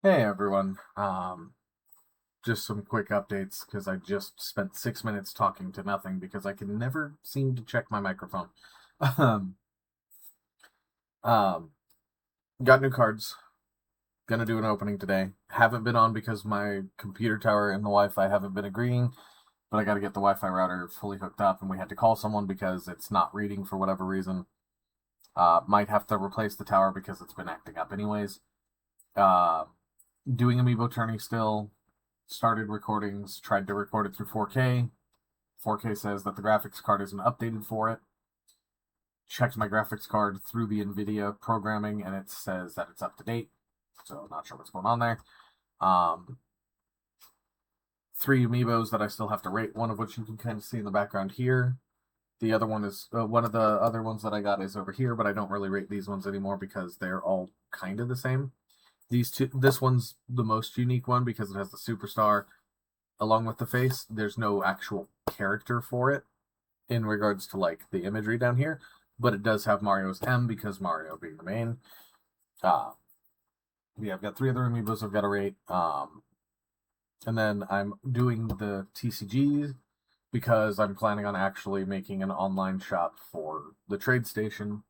Hey everyone. Just some quick updates because I just spent 6 minutes talking to nothing because I can never seem to check my microphone. Um, um, got new cards. Gonna do an opening today. Haven't been on because my computer tower and the Wi-Fi haven't been agreeing, but I got to get the Wi-Fi router fully hooked up, and we had to call someone because it's not reading for whatever reason. Might have to replace the tower because it's been acting up anyways. Uh, Doing amiibo turning still. Started recordings, tried to record it through 4K. 4K says that the graphics card isn't updated for it. Checked my graphics card through the NVIDIA programming, and it says that it's up to date. So not sure what's going on there. Three amiibos that I still have to rate, one of which you can kind of see in the background here. The other one is, one of the other ones that I got is over here, but I don't really rate these ones anymore because they're all kind of the same. This one's the most unique one because it has the superstar along with the face. There's no actual character for it in regards to like the imagery down here, but it does have Mario's M because Mario being the main. Yeah, I've got three other amiibos I've got to rate. And then I'm doing the TCGs because I'm planning on actually making an online shop for the trade station.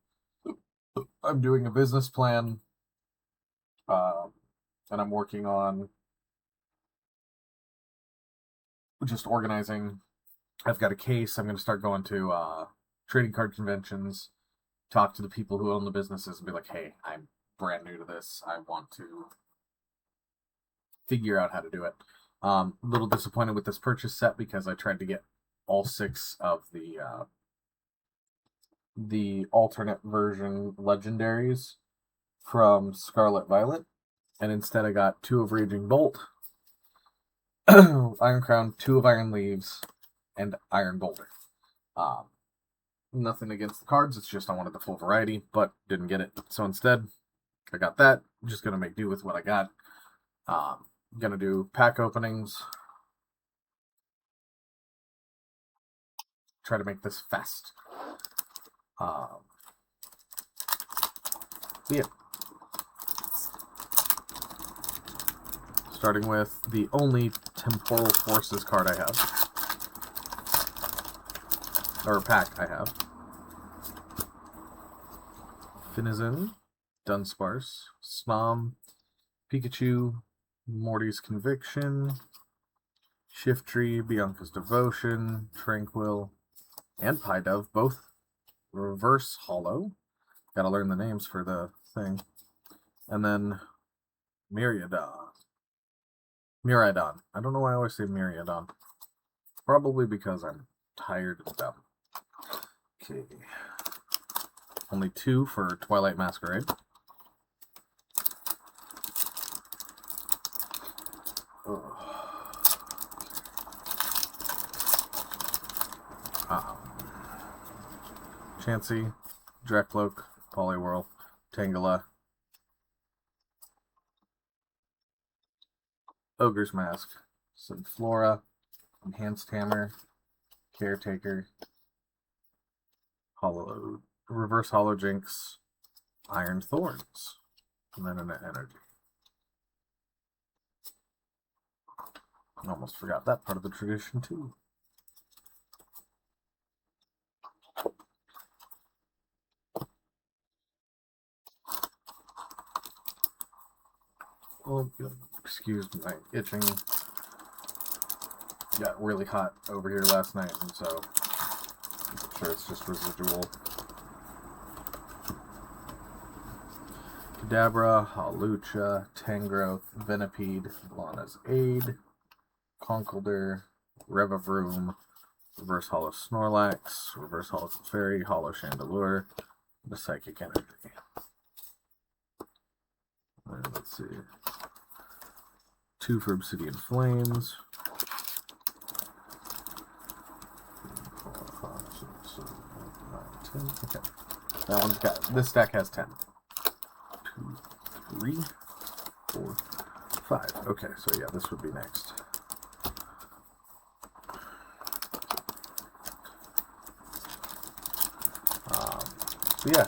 I'm doing a business plan, and I'm working on just organizing. I've got a case. I'm going to start going to trading card conventions, talk to the people who own the businesses, and be like, "Hey, I'm brand new to this. I want to figure out how to do it." A little disappointed with this purchase set because I tried to get all six of the alternate version legendaries from Scarlet Violet, and instead I got two of Raging Bolt, Iron Crown, two of Iron Leaves, and Iron Boulder. Nothing against the cards, it's just I wanted the full variety, but didn't get it. So instead, I got that. I'm just gonna make do with what I got. Gonna do pack openings. Try to make this fast. Yeah. Starting with the only Temporal Forces card I have. Or pack I have. Finizen, Dunsparce, Snom, Pikachu, Morty's Conviction, Shiftry, Bianca's Devotion, Tranquil, and Pidove, both reverse hollow. Gotta learn the names for the thing. And then Myriadon. I don't know why I always say Myriadon. Probably because I'm tired and dumb. Okay. Only two for Twilight Masquerade. Chansey, Drekloak, Poliwhirl, Tangela, Ogre's Mask, Sunflora, Enhanced Hammer, Caretaker, Reverse Hollow Jinx, Iron Thorns, and then an Energy. Almost forgot that part of the tradition too. Oh, excuse my itching. Got really hot over here last night, and so I'm sure it's just residual. Kadabra, Hawlucha, Tangrowth, Venipede, Lana's Aid, Conkeldurr, Revavroom, Reverse Hollow Snorlax, Reverse Hollow Fairy, Hollow Chandelure, the Psychic Energy. And let's see. Two for Obsidian Flames. 4, 5, 6, 7, 8, 9, 10. Okay. That one's got, this stack has 10. 2, 3, 4, 5. Okay, so yeah, this would be next. So yeah,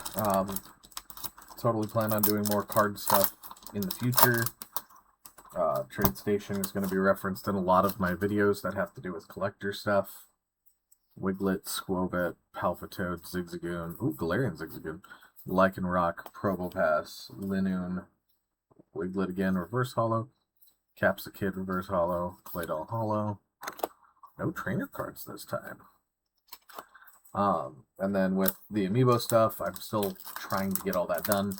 totally plan on doing more card stuff in the future. Trade Station is going to be referenced in a lot of my videos that have to do with collector stuff. Wiglet, Squobit, Palfatoad, Zigzagoon, Galarian Zigzagoon, Lycanroc, Probopass, Linoon, Wiglet again, Reverse Holo, Capsakid, Reverse Holo, Claydol Holo. No trainer cards this time. And then with the Amiibo stuff, I'm still trying to get all that done.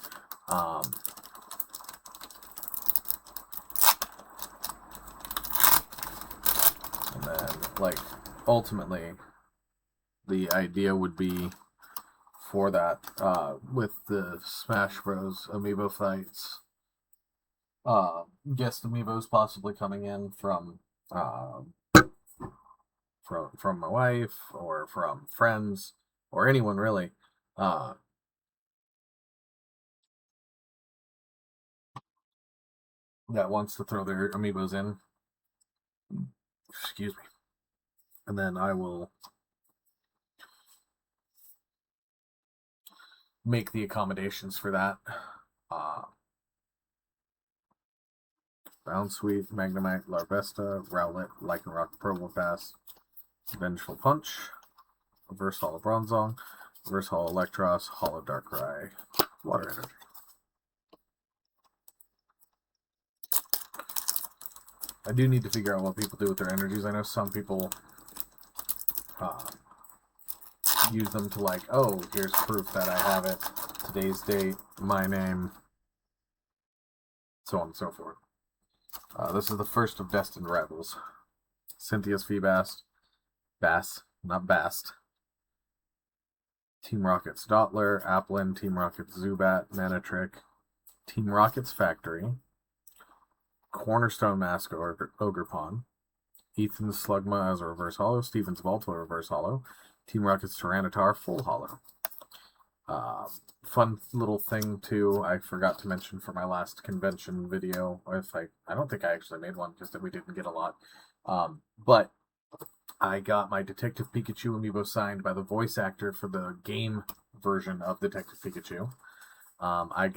And then, like, ultimately, the idea would be for that, with the Smash Bros. Amiibo fights, guest Amiibos possibly coming in from my wife or from friends or anyone really, that wants to throw their Amiibos in. Excuse me. And then I will make the accommodations for that. Bounsweet, Magnemite, Larvesta, Rowlet, Lycanroc, Probopass, Vengeful Punch, Reverse Holo Bronzong, Reverse Holo Electros, Holo Darkrai, Water Energy. I do need to figure out what people do with their energies. I know some people use them to, like, oh, here's proof that I have it, today's date, my name, so on and so forth. This is the first of Destined Rivals. Cynthia's Feebast, not Bast. Team Rocket's Dottler, Applin, Team Rocket's Zubat, Manatrick, Team Rocket's Factory, Cornerstone Mask Ogerpon, Ethan's Slugma as a Reverse Holo, Steven's Volta Reverse Holo, Team Rocket's Tyranitar Full Holo. Fun little thing too, I forgot to mention for my last convention video. I don't think I actually made one because we didn't get a lot. But I got my Detective Pikachu amiibo signed by the voice actor for the game version of Detective Pikachu. I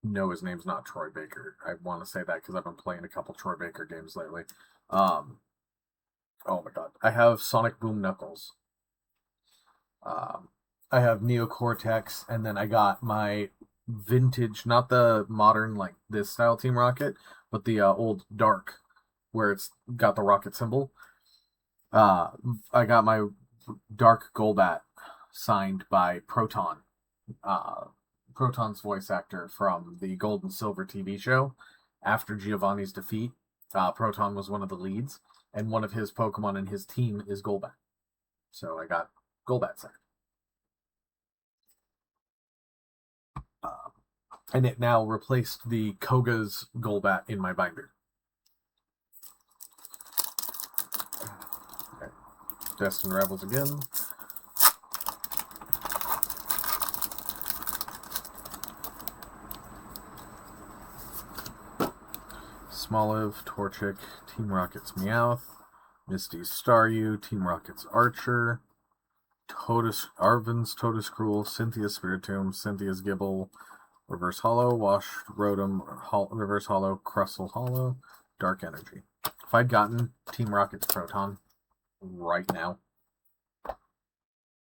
know his name's not Troy Baker. I want to say that because I've been playing a couple Troy Baker games lately. Oh my god. I have Sonic Boom Knuckles. I have Neocortex, and then I got my vintage, not the modern, like this style Team Rocket, but the old Dark, where it's got the rocket symbol. I got my Dark Golbat signed by Proton. Proton's voice actor from the Gold and Silver TV show. After Giovanni's defeat, Proton was one of the leads, and one of his Pokemon in his team is Golbat. So I got Golbat signed. And it now replaced the Koga's Golbat in my binder. Okay. Destined Rivals again. Smoliv, Torchic, Team Rocket's Meowth, Misty's Staryu, Team Rocket's Archer, Arvin's Totoscruel, Cynthia's Spiritomb, Cynthia's Gibble, Reverse Holo, Wash, Rotom, Reverse Holo, Crustle Holo, Dark Energy. If I'd gotten Team Rocket's Proton right now,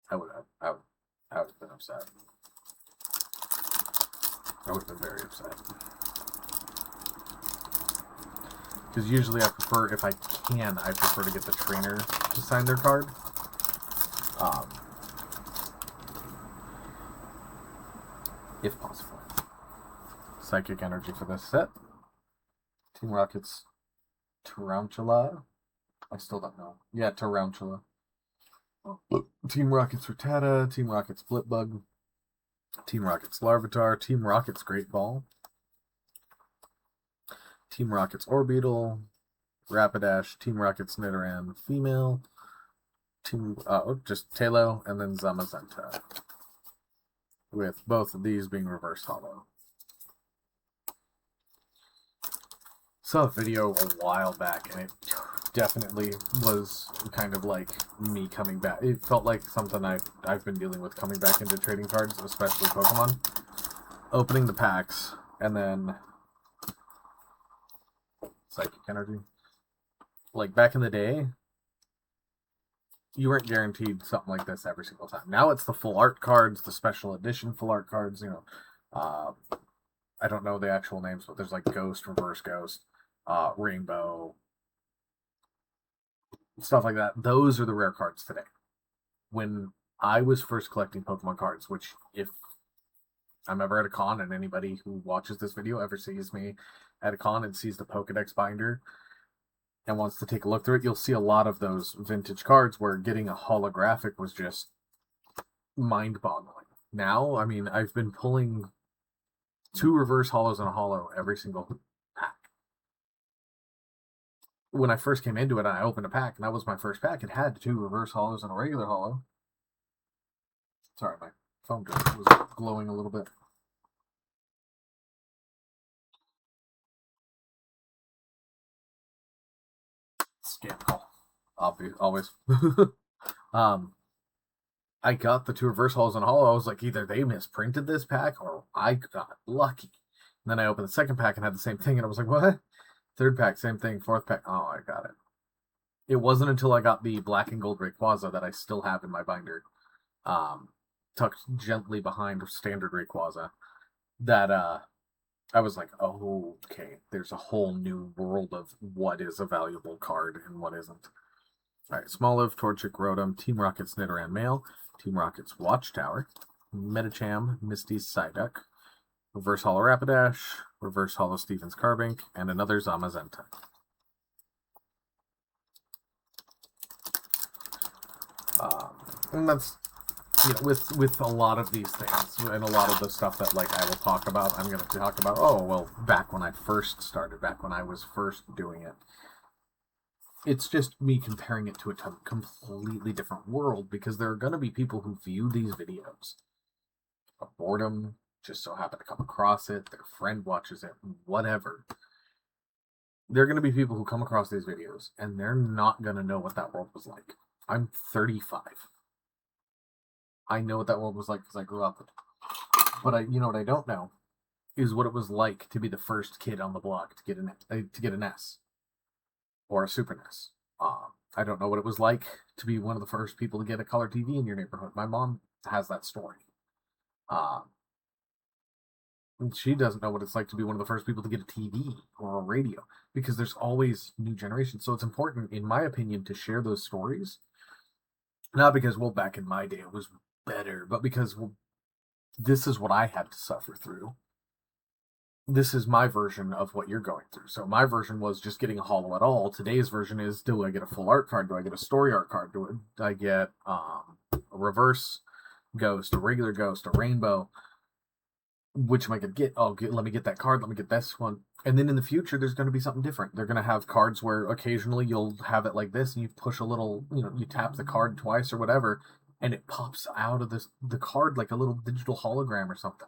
I would have been upset. I would have been very upset. Because usually I prefer, if I can, I prefer to get the trainer to sign their card. If possible. Psychic Energy for this set. Team Rocket's Tarantula. I still don't know. Yeah, Tarantula. Team Rocket's Rattata. Team Rocket's Blipbug. Team Rocket's Larvitar. Team Rocket's Great Ball. Team Rocket's Orbeetle. Rapidash. Team Rocket's Nidoran Female. Just Talo, and then Zamazenta. With both of these being Reverse Holo. Saw a video a while back, and it definitely was kind of like me coming back. It felt like something I've been dealing with coming back into trading cards, especially Pokemon. opening the packs, and then psychic energy. Like back in the day, you weren't guaranteed something like this every single time. Now it's the full art cards, the special edition full art cards. You know, I don't know the actual names, but there's like Ghost, Reverse Ghost, Rainbow, stuff like that. Those are the rare cards today. When I was first collecting Pokemon cards, which if I'm ever at a con and anybody who watches this video ever sees me at a con and sees the Pokedex binder and wants to take a look through it, you'll see a lot of those vintage cards where getting a holographic was just mind-boggling. Now, I mean, I've been pulling 2 reverse holos and a holo every single pack. When I first came into it, I opened a pack, and that was my first pack. It had 2 reverse holos and a regular holo. Sorry, my phone just was glowing a little bit. Scam call. Always. I got the 2 reverse holos and a holo. I was like, either they misprinted this pack or I got lucky. And then I opened the second pack and had the same thing, and I was like, what? Third pack, same thing. Fourth pack, oh, I got it. It wasn't until I got the black and gold Rayquaza that I still have in my binder, tucked gently behind standard Rayquaza, that I was like, oh, okay, there's a whole new world of what is a valuable card and what isn't. All right, Smoliv, Torchic, Rotom, Team Rocket's Nidoran Male, Team Rocket's Watchtower, Medicham, Misty's Psyduck, Reverse Holo Rapidash, Reverse Holo Stephen's Carbink, and another Zamazenta. And that's, you know, with a lot of these things and a lot of the stuff that like I will talk about, I'm going to talk about, oh, well, back when I first started, back when I was first doing it. It's just me comparing it to a completely different world, because there are going to be people who view these videos of boredom, just so happen to come across it, their friend watches it, whatever. There are going to be people who come across these videos, and they're not going to know what that world was like. I'm 35. I know what that world was like because I grew up with it. But you know what I don't know is what it was like to be the first kid on the block to get an S or a Super NES. I don't know what it was like to be one of the first people to get a color TV in your neighborhood. My mom has that story. And she doesn't know what it's like to be one of the first people to get a TV or a radio, because there's always new generations. So it's important, in my opinion, to share those stories. Not because, well, back in my day it was better, but because, well, this is what I had to suffer through. This is my version of what you're going through. So my version was just getting a holo at all. Today's version is, do I get a full art card? Do I get a story art card? Do I get a reverse ghost, a regular ghost, a rainbow? Which am I going to get? Oh, let me get that card. Let me get this one. And then in the future, there's going to be something different. They're going to have cards where occasionally you'll have it like this, and you push a little, you tap the card twice or whatever, and it pops out of the card like a little digital hologram or something.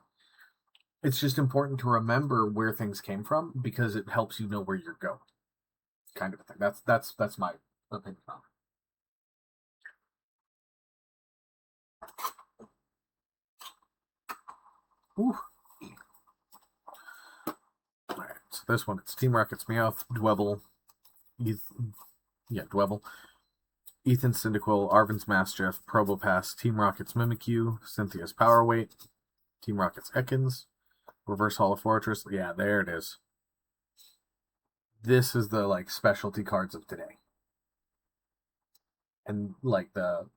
It's just important to remember where things came from, because it helps you know where you're going, kind of a thing. That's my opinion on it. Ooh. Alright, so this one, it's Team Rocket's Meowth, Dwebble, Dwebble, Ethan Cyndaquil, Arven's Mastiff, Probopass, Team Rocket's Mimikyu, Cynthia's Power Weight, Team Rocket's Ekans, Reverse Holo Fortress. Yeah, there it is. This is the specialty cards of today. And the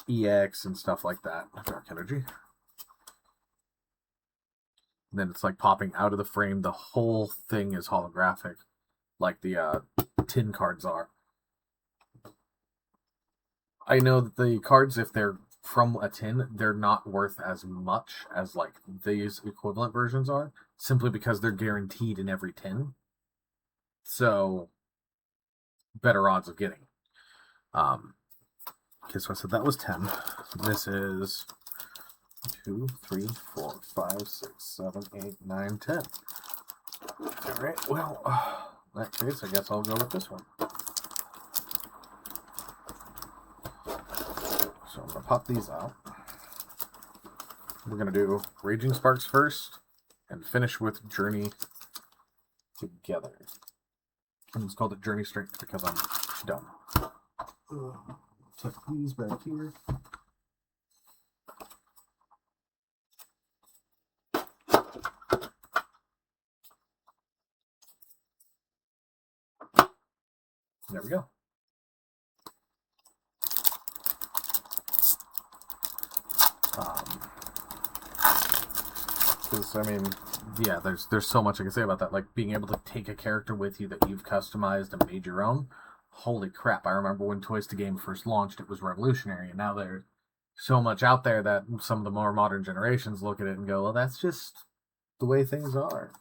EX and stuff like that. Dark Energy. And then it's popping out of the frame. The whole thing is holographic, like the tin cards are. I know that the cards, if they're from a tin, they're not worth as much as these equivalent versions are, simply because they're guaranteed in every tin. So better odds of getting. Okay, so I said that was 10. This is 2, 3, 4, 5, 6, 7, 8, 9, 10. Alright, well, in that case, I guess I'll go with this one. So I'm going to pop these out. We're going to do Raging Sparks first and finish with Journey together. And it's called it Journey Strength because I'm dumb. Tuck these back here. There we go. Because, I mean, yeah, there's so much I can say about that. Like, being able to take a character with you that you've customized and made your own. Holy crap, I remember when Toys to Game first launched, it was revolutionary. And now there's so much out there that some of the more modern generations look at it and go, well, that's just the way things are.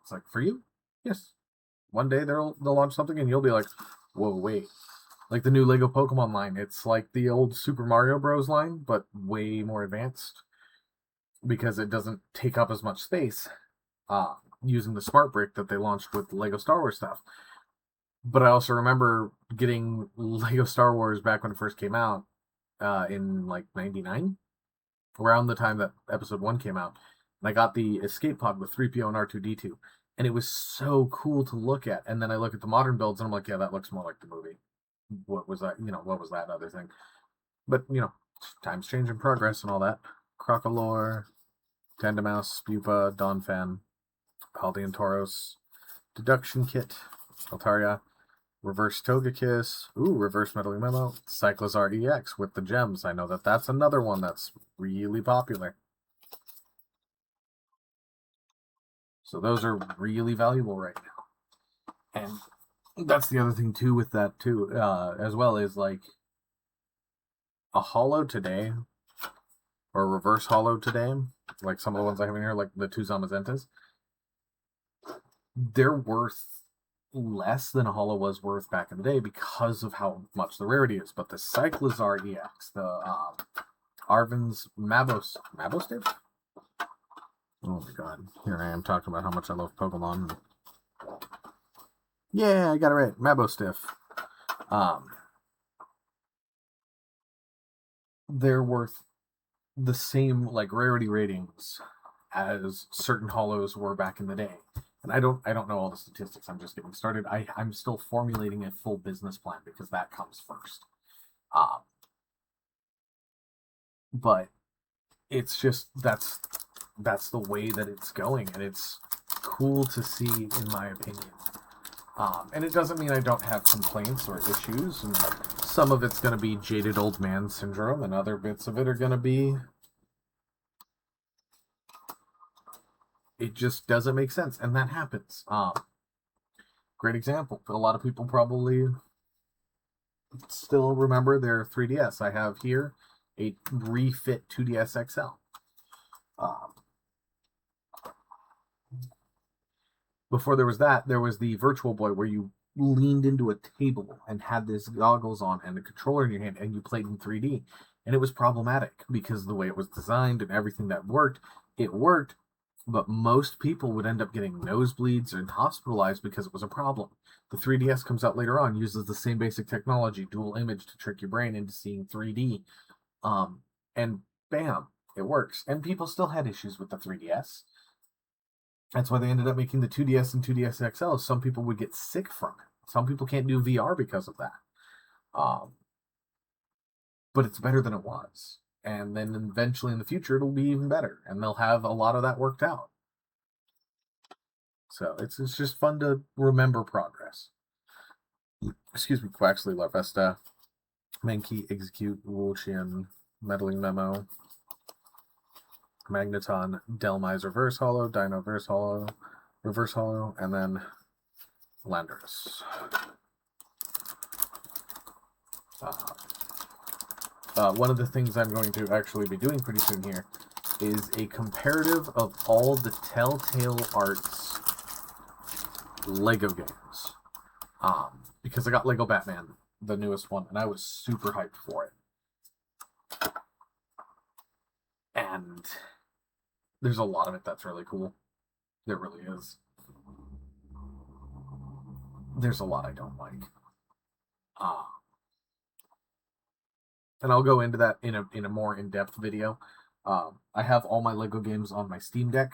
It's like, for you? Yes. One day they'll launch something and you'll be like, whoa, wait. Like the new Lego Pokemon line. It's like the old Super Mario Bros. Line, but way more advanced. Because it doesn't take up as much space using the smart brick that they launched with Lego Star Wars stuff. But I also remember getting Lego Star Wars back when it first came out in like 99, around the time that episode 1 came out. And I got the escape pod with 3PO and R2-D2. And it was so cool to look at. And then I look at the modern builds and I'm like, yeah, that looks more like the movie. What was that? What was that other thing? But, times change and progress and all that. Crocolore, Tandemaus, Spupa, Donphan, Paldean Tauros, Deduction Kit, Altaria, Reverse Togekiss, Reverse Meddling Memo, Cyclizar EX with the gems. I know that's another one that's really popular. So those are really valuable right now. And that's the other thing too with that too, as well, is like a holo today or a reverse holo today, like some of the ones I have in here, like the two Zamazentas, they're worth less than a holo was worth back in the day because of how much the rarity is. But the Cyclizar EX, the Arven's Mabostiff? Oh my god. Here I am talking about how much I love Pokemon. Yeah, I got it right. Mabostiff. They're worth the same like rarity ratings as certain holos were back in the day. And I don't know all the statistics. I'm just getting started. I'm still formulating a full business plan because that comes first. But it's just that's the way that it's going, and it's cool to see, in my opinion. And it doesn't mean I don't have complaints or issues, and some of it's going to be jaded old man syndrome, and other bits of it are going to be it just doesn't make sense, and that happens. Great example. A lot of people probably still remember their 3DS. I have here a refit 2DS XL. Before there was that, there was the Virtual Boy where you leaned into a table and had this goggles on and a controller in your hand and you played in 3D. And it was problematic because the way it was designed and everything that worked, it worked, but most people would end up getting nosebleeds and hospitalized because it was a problem. The 3DS comes out later on, uses the same basic technology, dual image, to trick your brain into seeing 3D. And bam, it works. And people still had issues with the 3DS. That's why they ended up making the 2DS and 2DS XL. Some people would get sick from it. Some people can't do VR because of that. But it's better than it was. And then eventually in the future, it'll be even better. And they'll have a lot of that worked out. So it's just fun to remember progress. Excuse me, Quaxley, Larvesta, Mankey, Execute, Wolchian, Meddling Memo, Magneton, Delmise Reverse Holo, Dino Reverse Holo, and then Landorus. One of the things I'm going to actually be doing pretty soon here is a comparative of all the Telltale Arts Lego games. Because I got Lego Batman, the newest one, and I was super hyped for it. And there's a lot of it that's really cool. There really is. There's a lot I don't like. And I'll go into that in a more in-depth video. I have all my Lego games on my Steam Deck.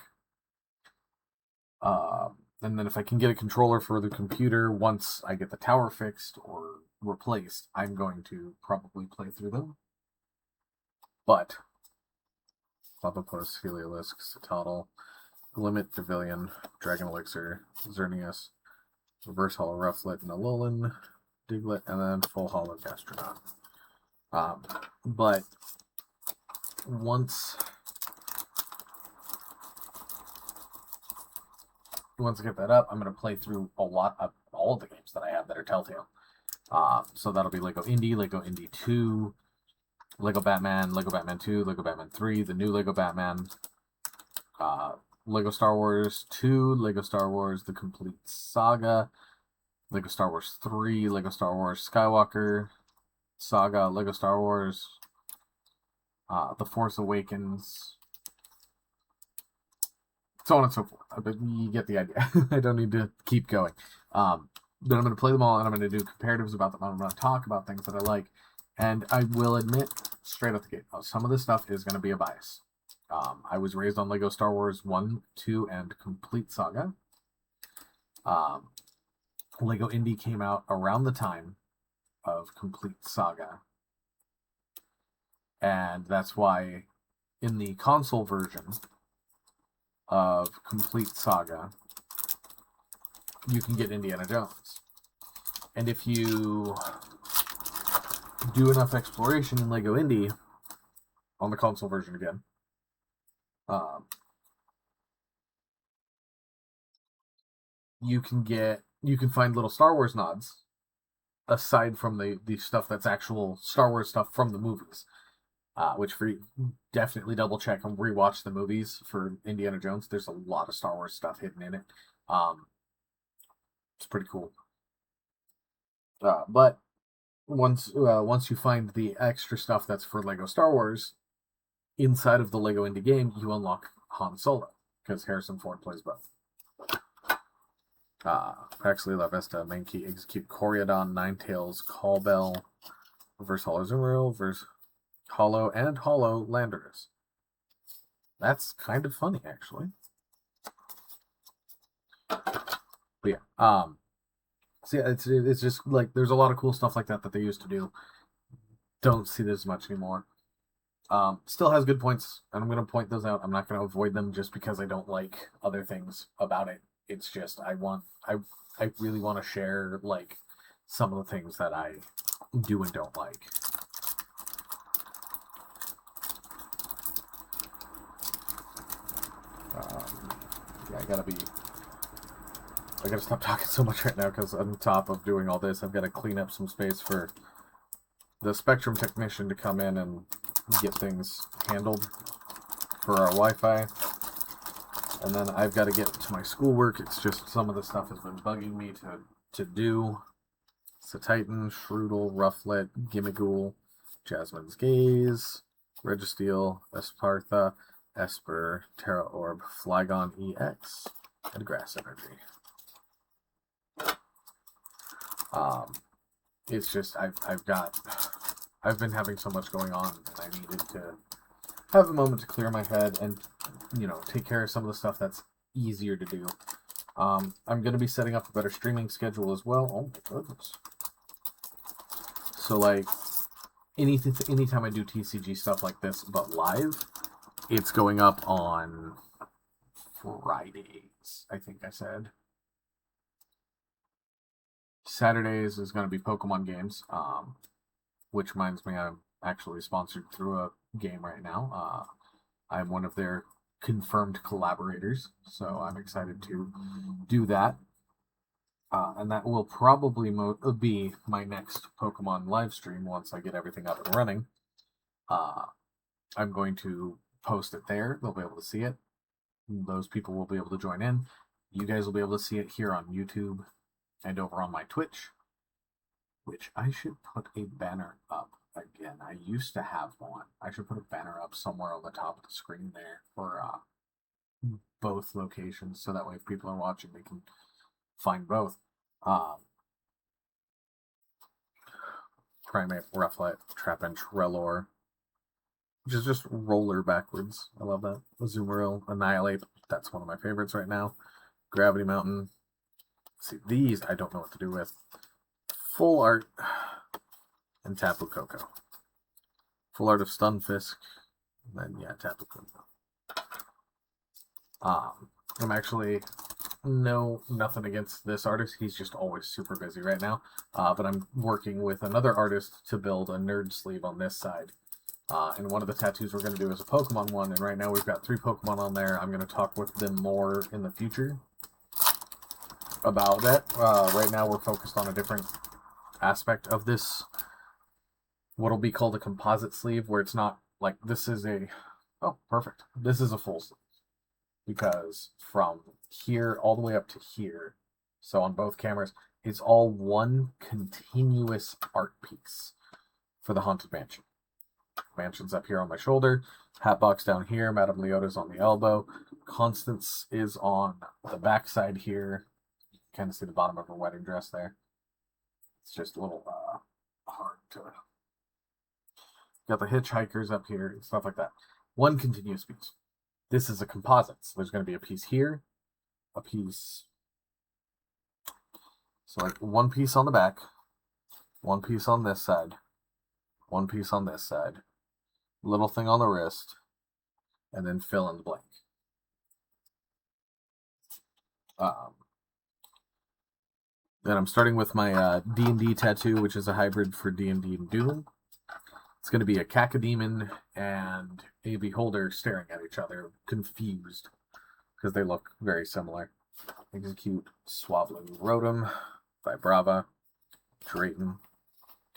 And then if I can get a controller for the computer once I get the tower fixed or replaced, I'm going to probably play through them. But Lavapost, Heliolisk, Citadel, Limit, Pavilion, Dragon Elixir, Xerneas, Reverse Hollow Rufflet, Alolan, Diglett, and then Full Hollow Gastronaut. But once I get that up, I'm going to play through a lot of all of the games that I have that are Telltale. So that'll be Lego Indie 2, Lego Batman 2, Lego Batman 3, the new Lego Batman, Lego Star Wars 2, Lego Star Wars The Complete Saga, Lego Star Wars 3, Lego Star Wars Skywalker Saga, Lego Star Wars, The Force Awakens, so on and so forth. But you get the idea. I don't need to keep going. Then I'm going to play them all, and I'm going to do comparatives about them. I'm going to talk about things that I like. And I will admit, straight out the gate, some of this stuff is going to be a bias. I was raised on Lego Star Wars 1, 2, and Complete Saga. Lego Indie came out around the time of Complete Saga. And that's why in the console version of Complete Saga, you can get Indiana Jones. And if you do enough exploration in Lego Indie on the console version again, you can find little Star Wars nods aside from the stuff that's actual Star Wars stuff from the movies. Which definitely double check and rewatch the movies for Indiana Jones. There's a lot of Star Wars stuff hidden in it. It's pretty cool. But once you find the extra stuff that's for Lego Star Wars inside of the Lego Indie game, you unlock Han Solo because Harrison Ford plays both. Paxley, La Vesta, Main Key, Execute, Coriodon, Ninetales, Callbell, Reverse Hollow Zumarill, Reverse Hollow and Hollow Landorus. That's kind of funny, actually. But yeah, so yeah, it's just like there's a lot of cool stuff like that they used to do. Don't see this much anymore. Still has good points, and I'm going to point those out. I'm not going to avoid them just because I don't like other things about it. It's just I really want to share like some of the things that I do and don't like. Yeah, I gotta stop talking so much right now because on top of doing all this, I've got to clean up some space for the Spectrum technician to come in and get things handled for our Wi-Fi. And then I've got to get to my schoolwork. It's just some of the stuff has been bugging me to do. Titan, Shrewdle, Rufflet, Gimmighoul, Jasmine's Gaze, Registeel, Espartha, Esper, Terra Orb, Flygon EX, and Grass Energy. It's just I've been having so much going on, and I needed to have a moment to clear my head and take care of some of the stuff that's easier to do. I'm going to be setting up a better streaming schedule as well. Oh my goodness. So like anytime I do TCG stuff like this, but live, it's going up on Fridays, I think I said. Saturdays is going to be Pokemon games, which reminds me I'm actually sponsored through a game right now. I'm one of their confirmed collaborators, so I'm excited to do that. And that will probably be my next Pokemon live stream once I get everything up and running. I'm going to post it there. They'll be able to see it. Those people will be able to join in. You guys will be able to see it here on YouTube and over on my Twitch, which I should put a banner up again. I used to have one. I should put a banner up somewhere on the top of the screen there for both locations, so that way if people are watching, they can find both. Primate, Rufflet, Trapinch, Relor, which is just roller backwards. I love that. Azumarill, Annihilate, that's one of my favorites right now. Gravity Mountain. See, these I don't know what to do with. Full art and Tapu Koko. Full art of Stunfisk. And then, yeah, Tapu Koko. I'm actually nothing against this artist. He's just always super busy right now. But I'm working with another artist to build a nerd sleeve on this side. And one of the tattoos we're going to do is a Pokemon one. And right now we've got 3 Pokemon on there. I'm going to talk with them more in the future about it. Right now we're focused on a different aspect of this. What'll be called a composite sleeve, where it's not like this is a... Oh, perfect. This is a full sleeve. Because from here all the way up to here, so on both cameras, it's all one continuous art piece for the Haunted Mansion. Mansion's up here on my shoulder, Hatbox down here, Madame Leota's on the elbow, Constance is on the back side here. You can kind of see the bottom of her wedding dress there. It's just a little hard to... Got the hitchhikers up here and stuff like that. One continuous piece. This is a composite, so there's going to be a piece here, a piece, so like one piece on the back, one piece on this side, one piece on this side, little thing on the wrist, and then fill in the blank. Then I'm starting with my D&D tattoo, which is a hybrid for D&D and Doom. It's going to be a Cacodemon and a Beholder staring at each other, confused, because they look very similar. Execute Swablu Rotom, Vibrava, Drayton,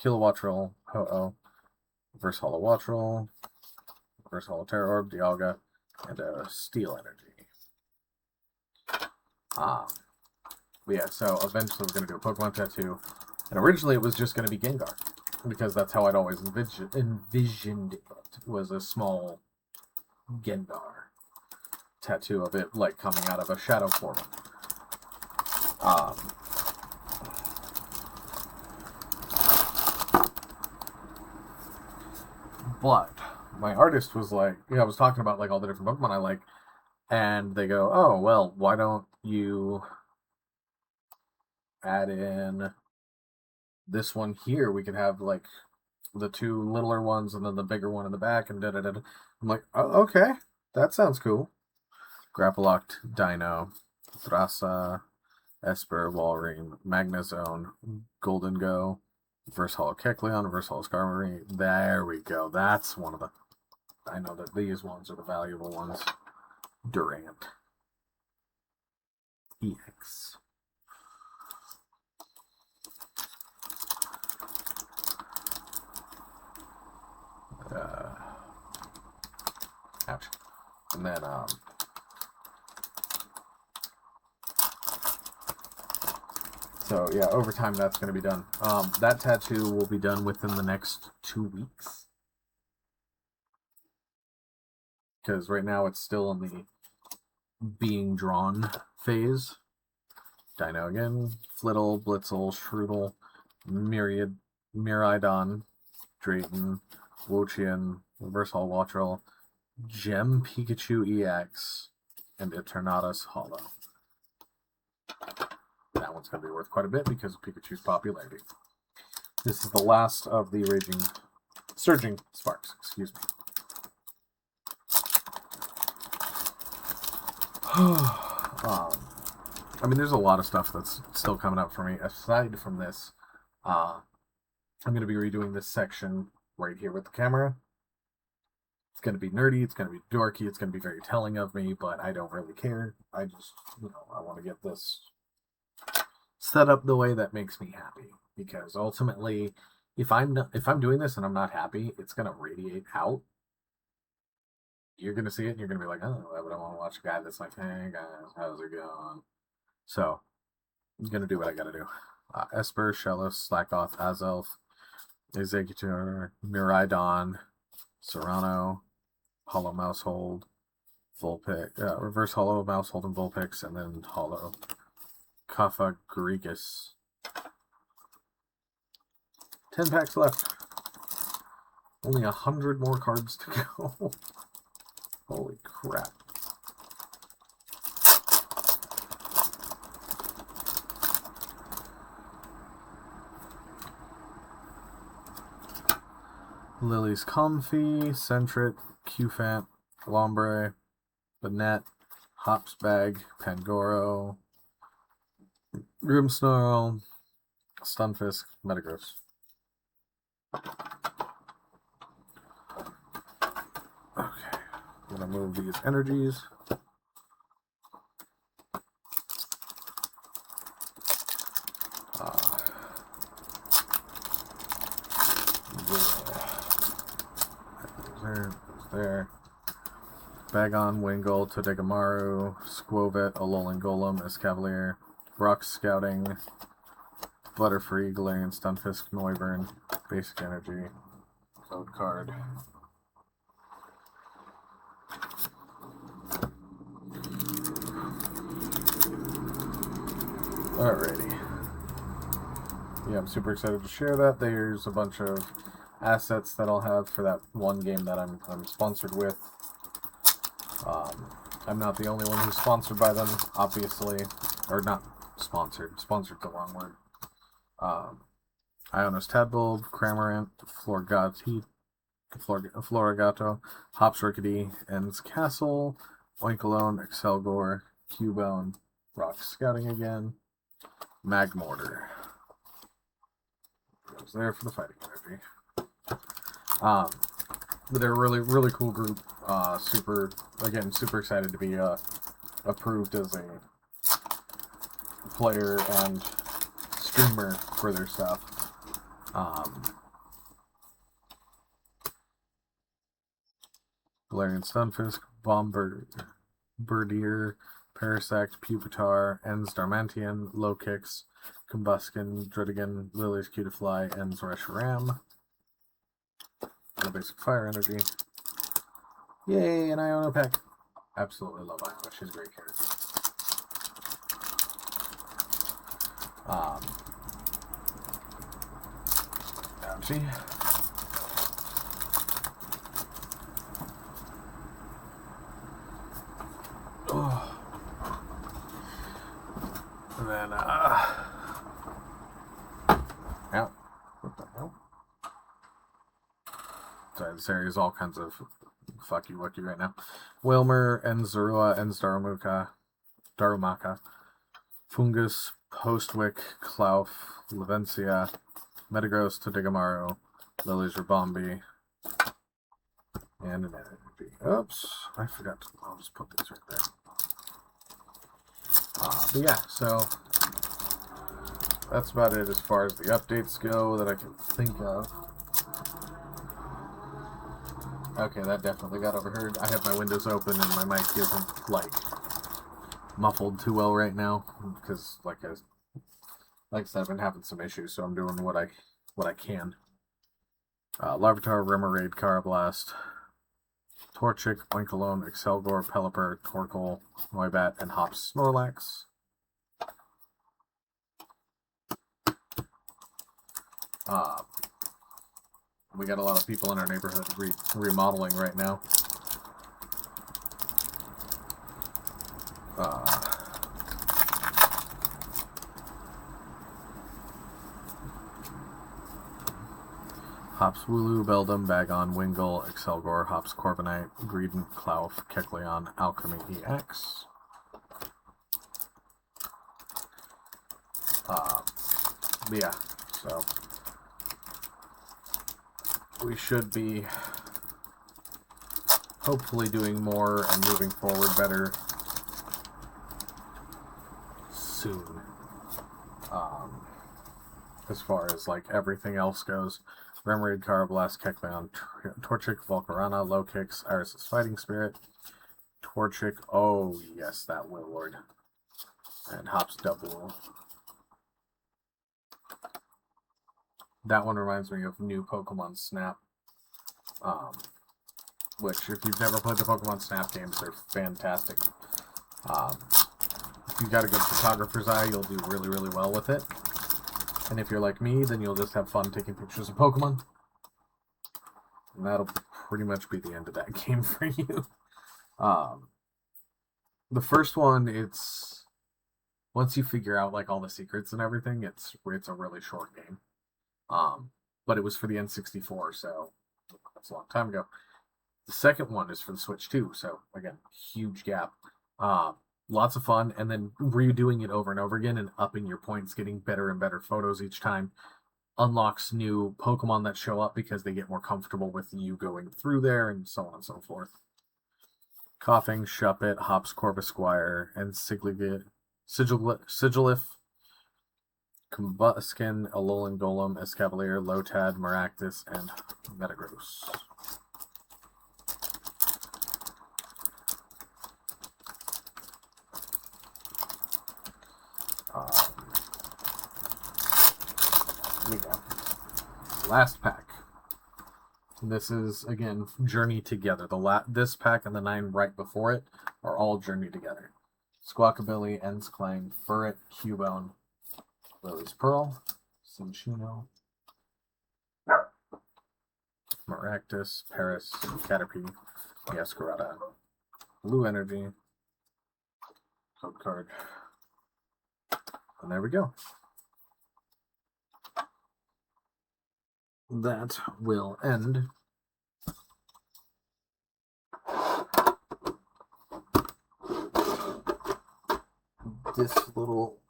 Kilowattrel, Ho-Oh, Reverse Hollow Wattrel, Reverse Hollow Terror Orb, Dialga, and a Steel Energy. But yeah, so eventually we're going to do a Pokemon tattoo, and originally it was just going to be Gengar, because that's how I'd always envisioned it, was a small Gengar tattoo of it, like, coming out of a shadow portal. But my artist was like, I was talking about, like, all the different Pokemon I like, and they go, oh, well, why don't you add in this one here? We could have, like, the 2 littler ones and then the bigger one in the back, and da-da-da-da. I'm like, oh, okay, that sounds cool. Grapploct, Dino, Thrasa, Esper, Walrein, Magnezone, Golden Go, Reverse Hollow Kecleon, Reverse Hollow Skarmory. There we go. That's one of the... I know that these ones are the valuable ones. Durant. EX. Ouch. And then, so yeah, over time that's going to be done. That tattoo will be done within the next 2 weeks. Because right now it's still in the being drawn phase. Dino again, Flittle, Blitzel, Shroodle, Miraidon, Drayton, Wochian, Reverse Hollow Wattrel, Gem Pikachu EX, and Eternatus Hollow. That one's going to be worth quite a bit because of Pikachu's popularity. This is the last of the Surging Sparks, excuse me. I mean, there's a lot of stuff that's still coming up for me. Aside from this, I'm going to be redoing this section right here with the camera. It's going to be nerdy, it's going to be dorky, it's going to be very telling of me, but I don't really care. I just, I want to get this set up the way that makes me happy. Because ultimately, if I'm doing this and I'm not happy, it's going to radiate out. You're going to see it and you're going to be like, oh, I would want to watch a guy that's like, hey guys, how's it going? So, I'm going to do what I got to do. Esper, Shellos, Slackoth, Azelf, Executor, Miraidon, Serrano, Hollow Mousehold, Vulpix, Reverse Hollow Mousehold and Vulpix, and then Hollow Kaffa Gregus. 10 packs left. Only 100 more cards to go. Holy crap. Lily's Comfy, Centric, Qfant, Lombre, Banette, Hops Bag, Pangoro, Grimmsnarl, Stunfisk, Metagross. Okay, I'm gonna move these energies. There. Bagon, Wingull, Todegamaru, Squovet, Alolan Golem, Escavalier, Rock Scouting, Butterfree, Galarian Stunfisk, Noivern, Basic Energy, Code Card. Alrighty. Yeah, I'm super excited to share that. There's a bunch of assets that I'll have for that one game that I'm sponsored with. I'm not the only one who's sponsored by them, obviously. Or not sponsored. Sponsored's the wrong word. Ionos Tadbulb, Cramorant, Florigato, Hops Rickety, Ends Castle, Oinkologne, Excelgor, Cubone, Rock Scouting again, Magmortar. Goes there for the fighting energy. They're a really cool group. Super excited to be approved as a player and streamer for their stuff. Galarian Stunfisk, Birdier, Parasect, Pupitar, Ends Darmanian, Low Kicks, Combuskin, Druddigan, Lily's Cutiefly, Ends Reshiram. And a basic fire energy. Yay, an Iono pack. Absolutely love Iono. She's a great character. Ouchie. Oh. And then, Ow. What the hell? Sorry, this area is all kinds of fucky-wucky right now. Wilmer, Enzarua, Darumaka, Fungus, Postwick, Klauf, Levencia, Metagross, Todegamaru, Lily's Rabombi, and an energy. Oops, I forgot to. I'll just put these right there. But yeah, so that's about it as far as the updates go that I can think of. Okay, that definitely got overheard. I have my windows open and my mic isn't, like, muffled too well right now because, like I said, I've been having some issues, so I'm doing what I can. Larvitar, Remoraid, Carablast, Torchic, Oinkologne, Excelgor, Pelipper, Torkoal, Noibat, and Hops Snorlax. We got a lot of people in our neighborhood remodeling right now. Hops Wooloo, Beldum, Bagon, Wingull, Excelgor, Hops Corviknight, Greedent, Klauf, Kecleon, Alchemy EX. Yeah, so we should be hopefully doing more and moving forward better soon. As far as like everything else goes, Remoraid, Carablast, Kecleon, Torchic, Volcarona, Low Kicks, Iris's Fighting Spirit, Torchic, oh yes, that Willard, and Hops Double. That one reminds me of new Pokemon Snap, which, if you've never played the Pokemon Snap games, they're fantastic. If you've got a good photographer's eye, you'll do really well with it. And if you're like me, then you'll just have fun taking pictures of Pokemon. And that'll pretty much be the end of that game for you. The first one, it's once you figure out like all the secrets and everything, it's a really short game. But it was for the N64, so that's a long time ago. The second one is for the Switch too, so again, huge gap. Lots of fun, and then redoing it over and over again and upping your points, getting better and better photos each time, unlocks new Pokemon that show up because they get more comfortable with you going through there, and so on and so forth. Coughing, Shuppet, Hops, Corvisquire, and Sigilif, Combuskin, Alolan Golem, Escavalier, Lotad, Maractus, and Metagross. There we go. Last pack. This is, again, Journey Together. This pack and the 9 right before it are all Journey Together. Squawkabilly, Ensclang, Furret, Cubone, Lily's Pearl, Cinccino, Maractus, Paris, Caterpie, Yaskarada, Blue Energy, code card, and there we go. That will end this little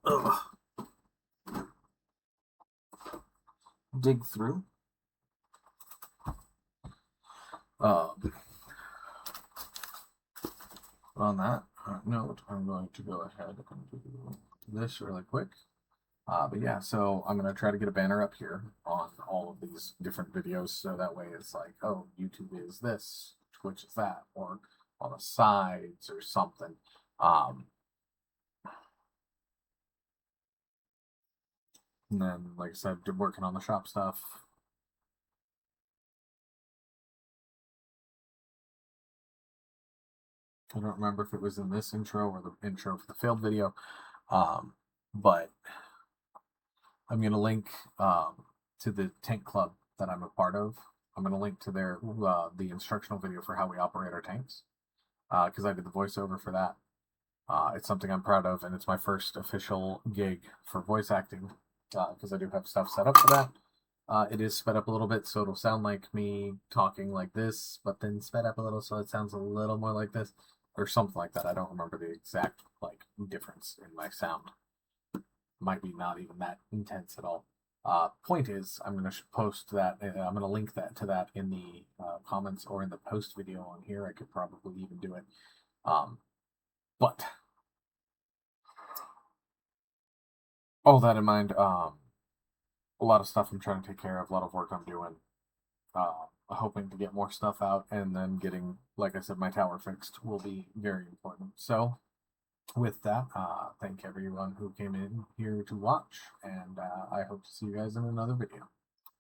dig through. On that note, I'm going to go ahead and do this really quick. But yeah, so I'm going to try to get a banner up here on all of these different videos, so that way it's like, oh, YouTube is this, Twitch is that, or on the sides or something. And then, like I said, working on the shop stuff. I don't remember if it was in this intro or the intro for the failed video, but I'm going to link to the tank club that I'm a part of. I'm going to link to their the instructional video for how we operate our tanks, because I did the voiceover for that. It's something I'm proud of, and it's my first official gig for voice acting, because I do have stuff set up for that. It is sped up a little bit, so it'll sound like me talking like this, but then sped up a little so it sounds a little more like this, or something like that. I don't remember the exact difference in my sound. Might be not even that intense at all. Point is, I'm going to post that. I'm going to link that to that in the comments or in the post video on here. I could probably even do it. But all that in mind, a lot of stuff I'm trying to take care of, a lot of work I'm doing, hoping to get more stuff out, and then getting, like I said, my tower fixed will be very important. So with that, thank everyone who came in here to watch, and I hope to see you guys in another video.